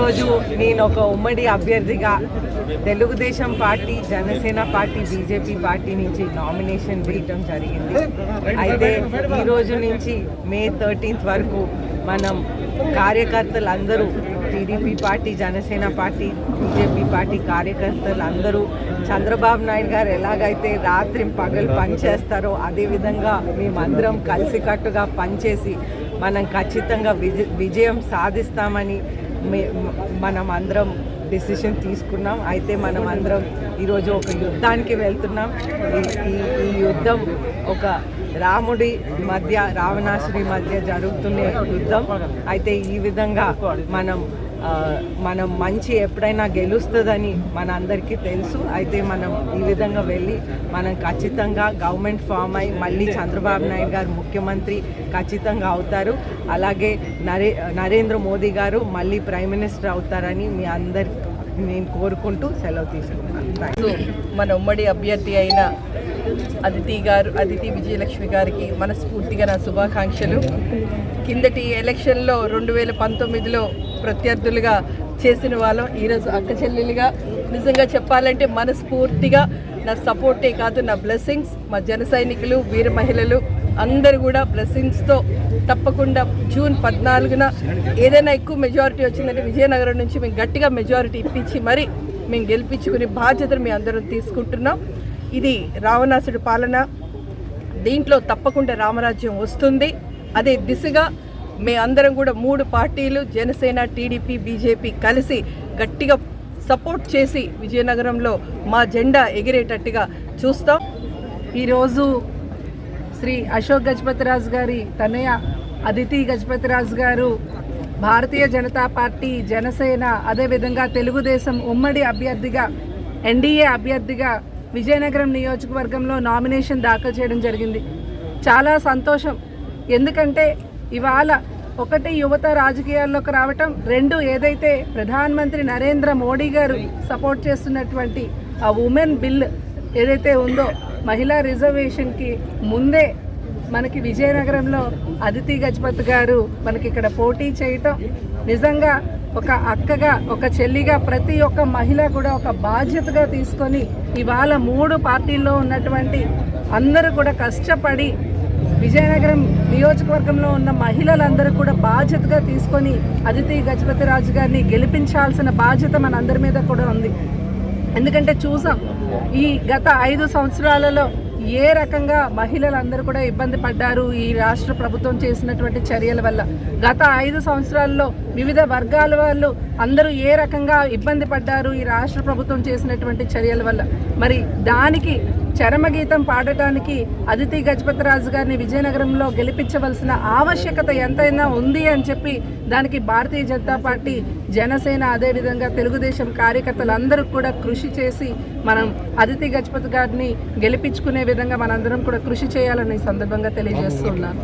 ఈరోజు నేను ఒక ఉమ్మడి అభ్యర్థిగా Telugu Desam party, Janasena party, BJP party నుంచి నామినేషన్ వేయటం జరిగింది. అయితే ఈరోజు నుంచి మే 13th వరకు మనం కార్యకర్తలందరూ TDP party, Janasena party, BJP party కార్యకర్తలందరూ చంద్రబాబు నాయుడు గారు ఎలాగైతే రాత్రి పగలు పనిచేస్తారో అదేవిధంగా మేమందరం కలిసికట్టుగా పనిచేసి మనం ఖచ్చితంగా విజయం సాధిస్తామని మనం అందరం డిసిషన్ తీసుకున్నాం. అయితే మనం అందరం ఈరోజు ఒక యుద్ధానికి వెళ్తున్నాం. ఈ యుద్ధం ఒక రాముడి మధ్య, రావణాసుడి మధ్య జరుగుతున్న యుద్ధం. అయితే ఈ విధంగా మనం మంచి ఎప్పుడైనా గెలుస్తుందని మనందరికీ తెలుసు. అయితే మనం ఈ విధంగా వెళ్ళి మనం ఖచ్చితంగా గవర్నమెంట్ ఫామ్ అయి మళ్ళీ చంద్రబాబు నాయుడు గారు ముఖ్యమంత్రి ఖచ్చితంగా అవుతారు. అలాగే నరేంద్ర మోదీ గారు మళ్ళీ ప్రైమ్ మినిస్టర్ అవుతారని మీ అందరి నేను కోరుకుంటూ సెలవు తీసుకుంటున్నాను. మన ఉమ్మడి అభ్యర్థి అయిన అదితి విజయలక్ష్మి గారికి మనస్ఫూర్తిగా నా శుభాకాంక్షలు. కిందటి ఎలక్షన్లో 2019లో ప్రత్యర్థులుగా చేసిన వాళ్ళం ఈరోజు అక్క చెల్లెలుగా నిజంగా చెప్పాలంటే మనస్ఫూర్తిగా నా సపోర్టే కాదు, నా బ్లెస్సింగ్స్, మా జన సైనికులు, వీర మహిళలు అందరూ కూడా బ్లెస్సింగ్స్తో తప్పకుండా జూన్ 14న ఏదైనా ఎక్కువ మెజారిటీ వచ్చిందంటే విజయనగరం నుంచి మేము గట్టిగా మెజారిటీ ఇప్పించి మరి మేము గెలిపించుకునే బాధ్యతను మేము అందరం తీసుకుంటున్నాం. ఇది రావణాసుడి పాలన, దీంట్లో తప్పకుండా రామరాజ్యం వస్తుంది. అదే దిశగా మే అందరం కూడా 3 పార్టీలు జనసేన, టీడీపీ, బీజేపీ కలిసి గట్టిగా సపోర్ట్ చేసి విజయనగరంలో మా జెండా ఎగిరేటట్టుగా చూస్తాం. ఈరోజు శ్రీ అశోక్ గజపతిరాజు గారి తనయ అదితి గజపతిరాజు గారు భారతీయ జనతా పార్టీ, జనసేన, అదేవిధంగా తెలుగుదేశం ఉమ్మడి అభ్యర్థిగా, ఎన్డీఏ అభ్యర్థిగా విజయనగరం నియోజకవర్గంలో నామినేషన్ దాఖలు చేయడం జరిగింది. చాలా సంతోషం. ఎందుకంటే ఇవాళ ఒకటి యువత రాజకీయాల్లోకి రావటం, 2 ఏదైతే ప్రధానమంత్రి నరేంద్ర మోడీ గారు సపోర్ట్ చేస్తున్నటువంటి ఆ ఉమెన్ బిల్ ఏదైతే ఉందో, మహిళా రిజర్వేషన్కి ముందే మనకి విజయనగరంలో అదితి గజపతి గారు మనకి ఇక్కడ పోటీ చేయటం నిజంగా ఒక అక్కగా, ఒక చెల్లిగా ప్రతి ఒక్క మహిళ కూడా ఒక బాధ్యతగా తీసుకొని ఇవాళ 3 పార్టీల్లో ఉన్నటువంటి అందరూ కూడా కష్టపడి విజయనగరం నియోజకవర్గంలో ఉన్న మహిళలందరూ కూడా బాధ్యతగా తీసుకొని అదితి గజపతిరాజు గారిని గెలిపించాల్సిన బాధ్యత మనందరి మీద కూడా ఉంది. ఎందుకంటే చూసాం ఈ గత 5 సంవత్సరాలలో ఏ రకంగా మహిళలందరూ కూడా ఇబ్బంది పడ్డారు ఈ రాష్ట్ర ప్రభుత్వం చేసినటువంటి చర్యల వల్ల. గత 5 సంవత్సరాల్లో వివిధ వర్గాల వాళ్ళు అందరూ ఏ రకంగా ఇబ్బంది పడ్డారు ఈ రాష్ట్ర ప్రభుత్వం చేసినటువంటి చర్యల వల్ల. మరి దానికి చరమగీతం పాడటానికి అదితి గజపతిరాజు గారిని విజయనగరంలో గెలిపించవలసిన ఆవశ్యకత ఎంతైనా ఉంది అని చెప్పి దానికి భారతీయ జనతా పార్టీ, జనసేన, అదేవిధంగా తెలుగుదేశం కార్యకర్తలందరూ కూడా కృషి చేసి మనం అదితి గజపతి గారిని గెలిపించుకునే విధంగా మనందరం కూడా కృషి చేయాలని సందర్భంగా తెలియజేస్తున్నాను.